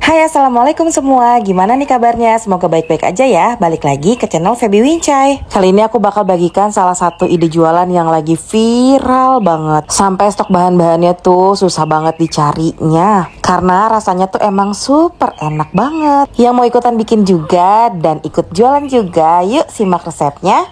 Hai, assalamualaikum semua. Gimana nih kabarnya? Semoga baik-baik aja ya. Balik lagi ke channel Febi Wincai. Kali ini aku bakal bagikan salah satu ide jualan yang lagi viral banget. Sampai stok bahan-bahannya tuh susah banget dicarinya. Karena rasanya tuh emang super enak banget. Yang mau ikutan bikin juga dan ikut jualan juga, yuk simak resepnya.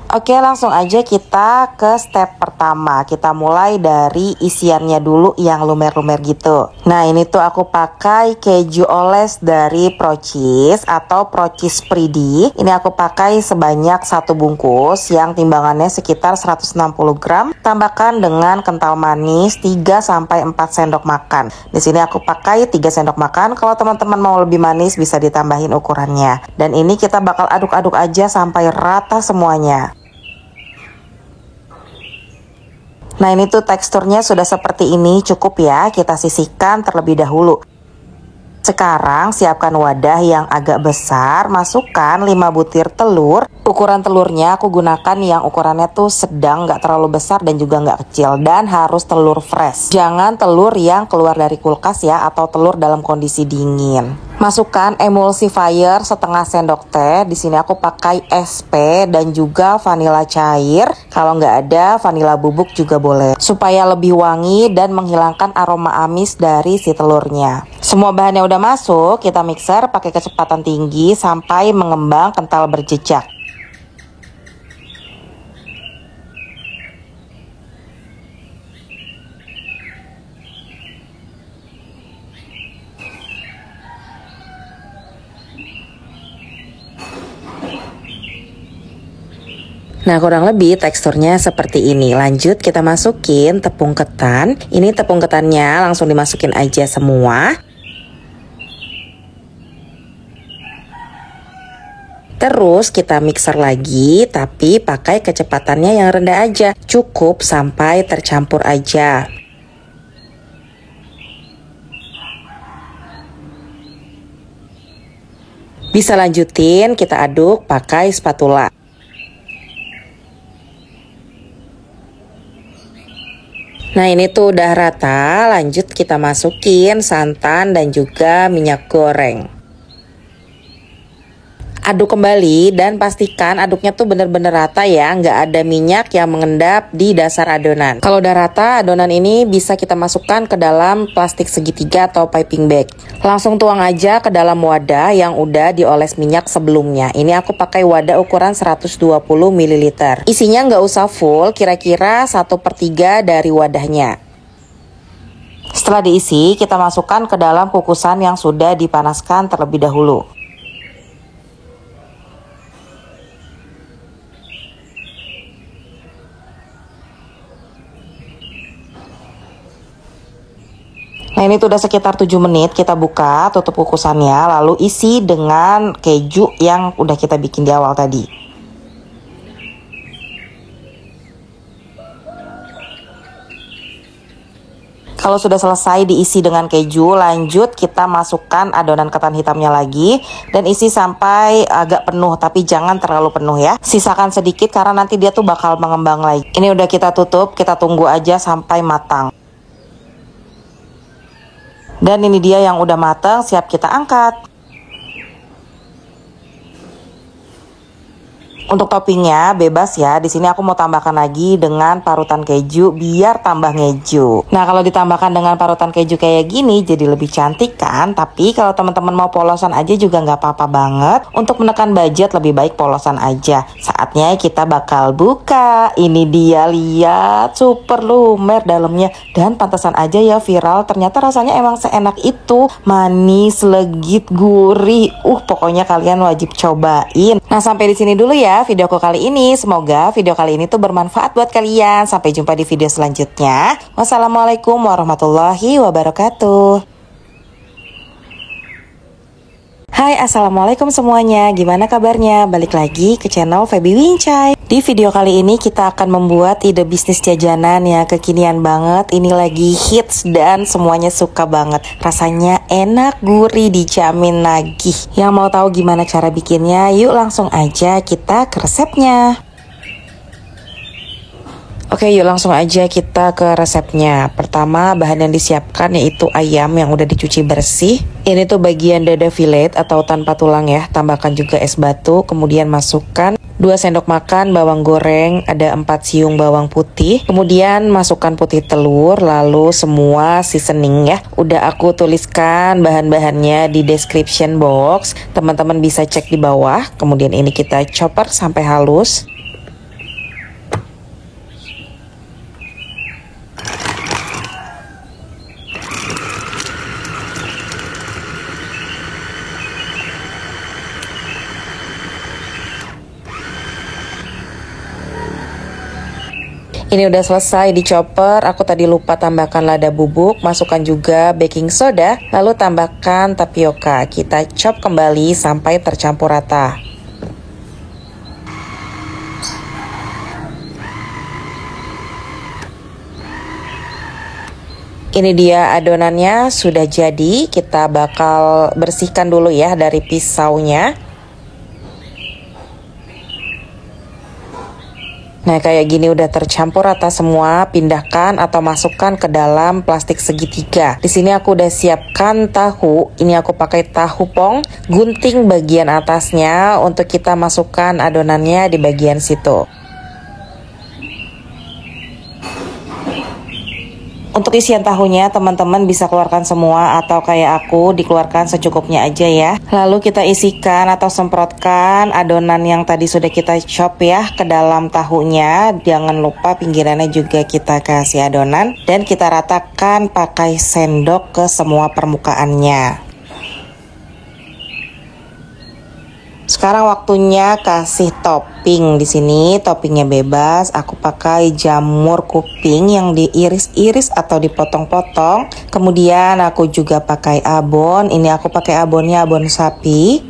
Oke, langsung aja kita ke step pertama. Kita mulai dari isiannya dulu yang lumer-lumer gitu. Nah, ini tuh aku pakai keju oles dari Procis atau Procis Pridi. Ini aku pakai sebanyak 1 bungkus yang timbangannya sekitar 160 gram. Tambahkan dengan kental manis 3-4 sendok makan. Di sini aku pakai 3 sendok makan. Kalau teman-teman mau lebih manis bisa ditambahin ukurannya. Dan ini kita bakal aduk-aduk aja sampai rata semuanya. Nah, ini tuh teksturnya sudah seperti ini, cukup ya, kita sisihkan terlebih dahulu. Sekarang siapkan wadah yang agak besar, masukkan 5 butir telur. Ukuran telurnya aku gunakan yang ukurannya tuh sedang, nggak terlalu besar dan juga nggak kecil. Dan harus telur fresh, jangan telur yang keluar dari kulkas ya, atau telur dalam kondisi dingin. Masukkan emulsifier setengah sendok teh. Di sini aku pakai SP dan juga vanila cair. Kalau nggak ada, vanila bubuk juga boleh. Supaya lebih wangi dan menghilangkan aroma amis dari si telurnya. Semua bahannya udah masuk, kita mixer pakai kecepatan tinggi sampai mengembang kental berjejak. Nah, kurang lebih teksturnya seperti ini. Lanjut kita masukin tepung ketan. Ini tepung ketannya langsung dimasukin aja semua. Terus kita mixer lagi, tapi pakai kecepatannya yang rendah aja. Cukup sampai tercampur aja. Bisa lanjutin, kita aduk pakai spatula. Nah, ini tuh udah rata, lanjut kita masukin santan dan juga minyak goreng. Aduk kembali dan pastikan aduknya tuh bener-bener rata ya, nggak ada minyak yang mengendap di dasar adonan. Kalau udah rata, adonan ini bisa kita masukkan ke dalam plastik segitiga atau piping bag. Langsung tuang aja ke dalam wadah yang udah dioles minyak sebelumnya. Ini aku pakai wadah ukuran 120 ml. Isinya nggak usah full, kira-kira 1/3 dari wadahnya. Setelah diisi, kita masukkan ke dalam kukusan yang sudah dipanaskan terlebih dahulu. Nah, ini tuh udah sekitar 7 menit, kita buka, tutup kukusannya, lalu isi dengan keju yang udah kita bikin di awal tadi. Kalau sudah selesai diisi dengan keju, lanjut kita masukkan adonan ketan hitamnya lagi dan isi sampai agak penuh, tapi jangan terlalu penuh ya. Sisakan sedikit karena nanti dia tuh bakal mengembang lagi. Ini udah kita tutup, kita tunggu aja sampai matang. Dan ini dia yang udah matang, siap kita angkat. Untuk toppingnya bebas ya. Di sini aku mau tambahkan lagi dengan parutan keju biar tambah ngeju. Nah, kalau ditambahkan dengan parutan keju kayak gini jadi lebih cantik kan? Tapi kalau teman-teman mau polosan aja juga nggak apa-apa banget. Untuk menekan budget lebih baik polosan aja. Saatnya kita bakal buka. Ini dia, lihat, super lumer dalamnya dan pantesan aja ya viral. Ternyata rasanya emang seenak itu, manis, legit, gurih. Pokoknya kalian wajib cobain. Nah, sampai di sini dulu ya videoku kali ini. Semoga video kali ini tuh bermanfaat buat kalian. Sampai jumpa di video selanjutnya. Wassalamualaikum warahmatullahi wabarakatuh. Hai, assalamualaikum semuanya. Gimana kabarnya? Balik lagi ke channel Febi Wincai. Di video kali ini kita akan membuat ide bisnis jajanan yang kekinian banget. Ini lagi hits dan semuanya suka banget. Rasanya enak, gurih, dijamin nagih. Yang mau tahu gimana cara bikinnya? Yuk langsung aja kita ke resepnya. Oke, yuk langsung aja kita ke resepnya. Pertama, bahan yang disiapkan yaitu ayam yang udah dicuci bersih. Ini tuh bagian dada fillet atau tanpa tulang ya. Tambahkan juga es batu, kemudian masukkan 2 sendok makan bawang goreng, ada 4 siung bawang putih. Kemudian masukkan putih telur, lalu semua seasoning ya. Udah aku tuliskan bahan-bahannya di description box. Teman-teman bisa cek di bawah. Kemudian ini kita chopper sampai halus. Ini udah selesai di chopper, aku tadi lupa tambahkan lada bubuk, masukkan juga baking soda, lalu tambahkan tapioka. Kita chop kembali sampai tercampur rata. Ini dia adonannya sudah jadi, kita bakal bersihkan dulu ya dari pisaunya. Nah, kayak gini udah tercampur rata semua, pindahkan atau masukkan ke dalam plastik segitiga. Di sini aku udah siapkan tahu. Ini aku pakai tahu pong, gunting bagian atasnya untuk kita masukkan adonannya di bagian situ. Untuk isian tahunya teman-teman bisa keluarkan semua atau kayak aku dikeluarkan secukupnya aja ya. Lalu kita isikan atau semprotkan adonan yang tadi sudah kita chop ya ke dalam tahunya. Jangan lupa pinggirannya juga kita kasih adonan dan kita ratakan pakai sendok ke semua permukaannya. Sekarang waktunya kasih topping. Di sini toppingnya bebas. Aku pakai jamur kuping yang diiris-iris atau dipotong-potong. Kemudian aku juga pakai abon. Ini aku pakai abonnya abon sapi.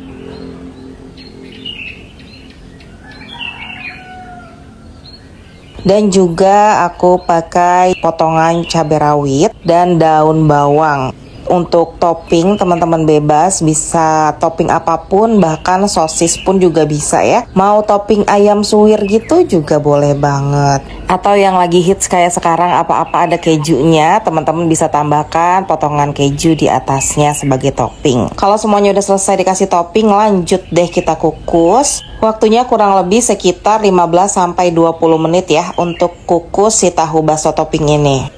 Dan juga aku pakai potongan cabai rawit dan daun bawang. Untuk topping teman-teman bebas, bisa topping apapun, bahkan sosis pun juga bisa ya. Mau topping ayam suwir gitu juga boleh banget. Atau yang lagi hits kayak sekarang apa-apa ada kejunya, teman-teman bisa tambahkan potongan keju di atasnya sebagai topping. Kalau semuanya udah selesai dikasih topping, lanjut deh kita kukus. Waktunya kurang lebih sekitar 15-20 menit ya untuk kukus si tahu bakso topping ini.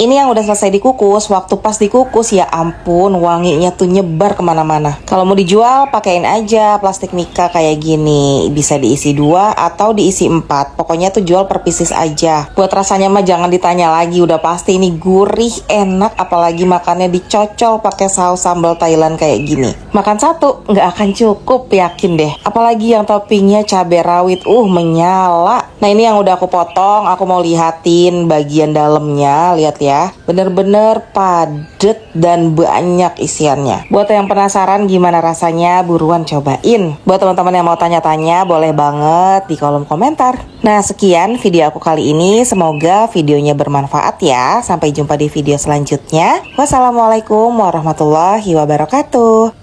Ini yang udah selesai dikukus, waktu pas dikukus ya ampun wanginya tuh nyebar kemana-mana. Kalau mau dijual pakein aja plastik mika kayak gini, bisa diisi 2 atau diisi 4. Pokoknya tuh jual per pieces aja. Buat rasanya mah jangan ditanya lagi, udah pasti ini gurih, enak, apalagi makannya dicocol pakai saus sambal Thailand kayak gini. Makan satu nggak akan cukup, yakin deh. Apalagi yang toppingnya cabai rawit, menyala. Nah ini yang udah aku potong, aku mau lihatin bagian dalamnya, lihat ya. Bener-bener padet dan banyak isiannya. Buat yang penasaran gimana rasanya, buruan cobain. Buat teman-teman yang mau tanya-tanya, boleh banget di kolom komentar. Nah sekian video aku kali ini, semoga videonya bermanfaat ya. Sampai jumpa di video selanjutnya. Wassalamualaikum warahmatullahi wabarakatuh.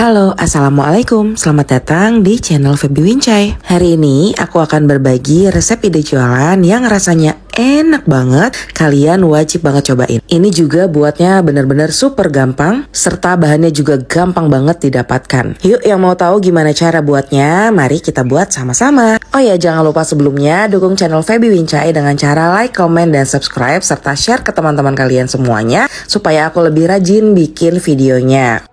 Halo, assalamualaikum. Selamat datang di channel Feby Wincai. Hari ini aku akan berbagi resep ide jualan yang rasanya enak banget. Kalian wajib banget cobain. Ini juga buatnya bener-bener super gampang, serta bahannya juga gampang banget didapatkan. Yuk, yang mau tahu gimana cara buatnya, mari kita buat sama-sama. Oh ya, jangan lupa sebelumnya dukung channel Feby Wincai dengan cara like, comment, dan subscribe, serta share ke teman-teman kalian semuanya, supaya aku lebih rajin bikin videonya.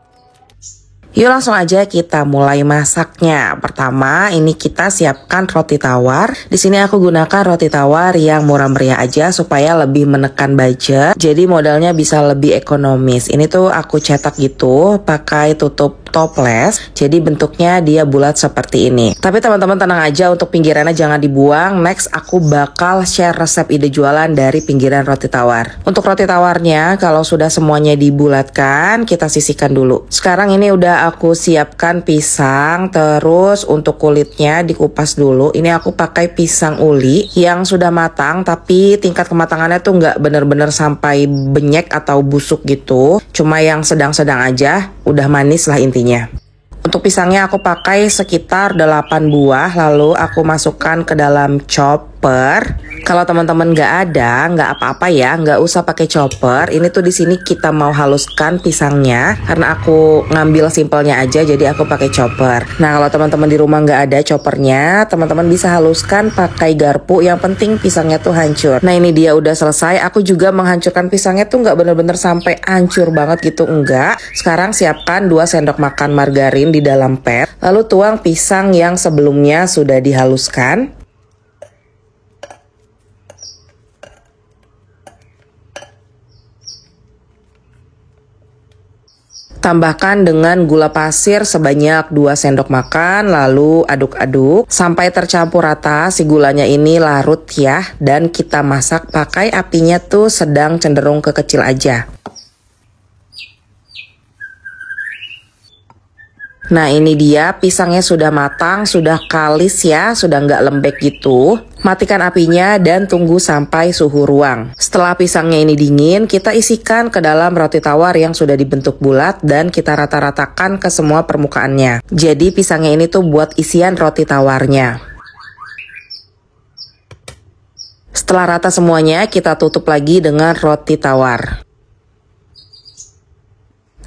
Yuk langsung aja kita mulai masaknya. Pertama, ini kita siapkan roti tawar. Di sini aku gunakan roti tawar yang murah meriah aja supaya lebih menekan budget. Jadi modalnya bisa lebih ekonomis. Ini tuh aku cetak gitu, pakai tutup toples, jadi bentuknya dia bulat seperti ini. Tapi teman-teman tenang aja, untuk pinggirannya jangan dibuang. Next aku bakal share resep ide jualan dari pinggiran roti tawar. Untuk roti tawarnya kalau sudah semuanya dibulatkan, kita sisihkan dulu. Sekarang ini udah aku siapkan pisang, terus untuk kulitnya dikupas dulu. Ini aku pakai pisang uli yang sudah matang, tapi tingkat kematangannya tuh nggak bener-bener sampai benyek atau busuk gitu, cuma yang sedang-sedang aja, udah manis lah intinya. Untuk pisangnya aku pakai sekitar 8 buah, lalu aku masukkan ke dalam chopper. Kalau teman-teman nggak ada, nggak apa-apa ya, nggak usah pakai chopper. Ini tuh di sini kita mau haluskan pisangnya, karena aku ngambil simpelnya aja, jadi aku pakai chopper. Nah kalau teman-teman di rumah nggak ada choppernya, teman-teman bisa haluskan pakai garpu. Yang penting pisangnya tuh hancur. Nah ini dia udah selesai. Aku juga menghancurkan pisangnya tuh nggak bener-bener sampai hancur banget gitu, enggak. Sekarang siapkan 2 sendok makan margarin di dalam pan, lalu tuang pisang yang sebelumnya sudah dihaluskan. Tambahkan dengan gula pasir sebanyak 2 sendok makan, lalu aduk-aduk sampai tercampur rata. Si gulanya ini larut ya, dan kita masak pakai apinya tuh sedang cenderung ke kecil aja. Nah ini dia pisangnya sudah matang, sudah kalis ya, sudah nggak lembek gitu. Matikan apinya dan tunggu sampai suhu ruang. Setelah pisangnya ini dingin, kita isikan ke dalam roti tawar yang sudah dibentuk bulat dan kita rata-ratakan ke semua permukaannya. Jadi pisangnya ini tuh buat isian roti tawarnya. Setelah rata semuanya, kita tutup lagi dengan roti tawar.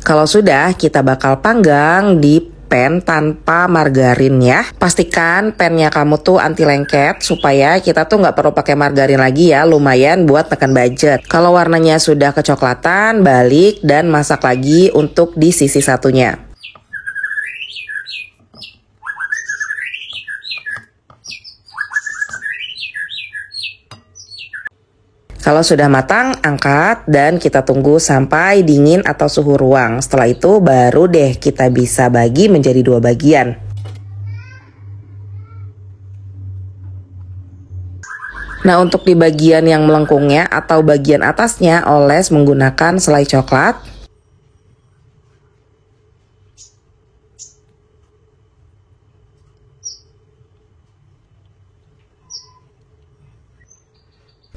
Kalau sudah, kita bakal panggang di pan tanpa margarin ya. Pastikan pannya kamu tuh anti lengket supaya kita tuh nggak perlu pakai margarin lagi ya. Lumayan buat tekan budget. Kalau warnanya sudah kecoklatan, balik dan masak lagi untuk di sisi satunya. Kalau sudah matang, angkat dan kita tunggu sampai dingin atau suhu ruang. Setelah itu baru deh kita bisa bagi menjadi 2 bagian. Nah untuk di bagian yang melengkungnya atau bagian atasnya oles menggunakan selai coklat.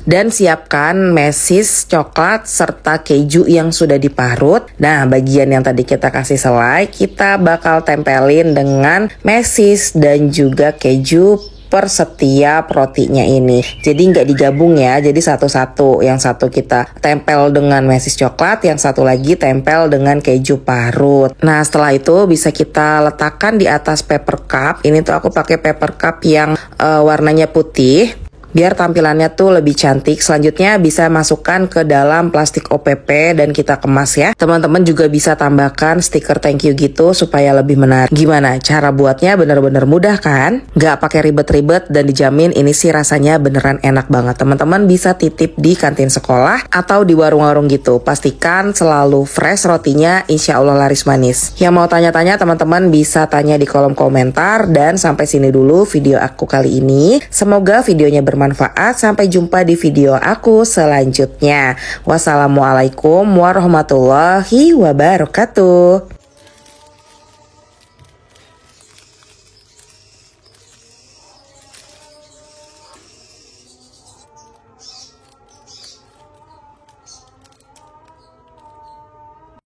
Dan siapkan mesis coklat serta keju yang sudah diparut. Nah bagian yang tadi kita kasih selai, kita bakal tempelin dengan mesis dan juga keju per setiap rotinya ini. Jadi nggak digabung ya, jadi satu-satu. Yang satu kita tempel dengan mesis coklat, yang satu lagi tempel dengan keju parut. Nah setelah itu bisa kita letakkan di atas paper cup. Ini tuh aku pakai paper cup yang warnanya putih, biar tampilannya tuh lebih cantik. Selanjutnya bisa masukkan ke dalam plastik OPP dan kita kemas ya. Teman-teman juga bisa tambahkan stiker thank you gitu supaya lebih menarik. Gimana? Cara buatnya bener-bener mudah kan? Gak pakai ribet-ribet dan dijamin ini sih rasanya beneran enak banget. Teman-teman bisa titip di kantin sekolah atau di warung-warung gitu. Pastikan selalu fresh rotinya, insya Allah laris manis. Yang mau tanya-tanya teman-teman bisa tanya di kolom komentar. Dan sampai sini dulu video aku kali ini. Semoga videonya bermanfaat. Sampai jumpa di video aku selanjutnya. Wassalamualaikum warahmatullahi wabarakatuh.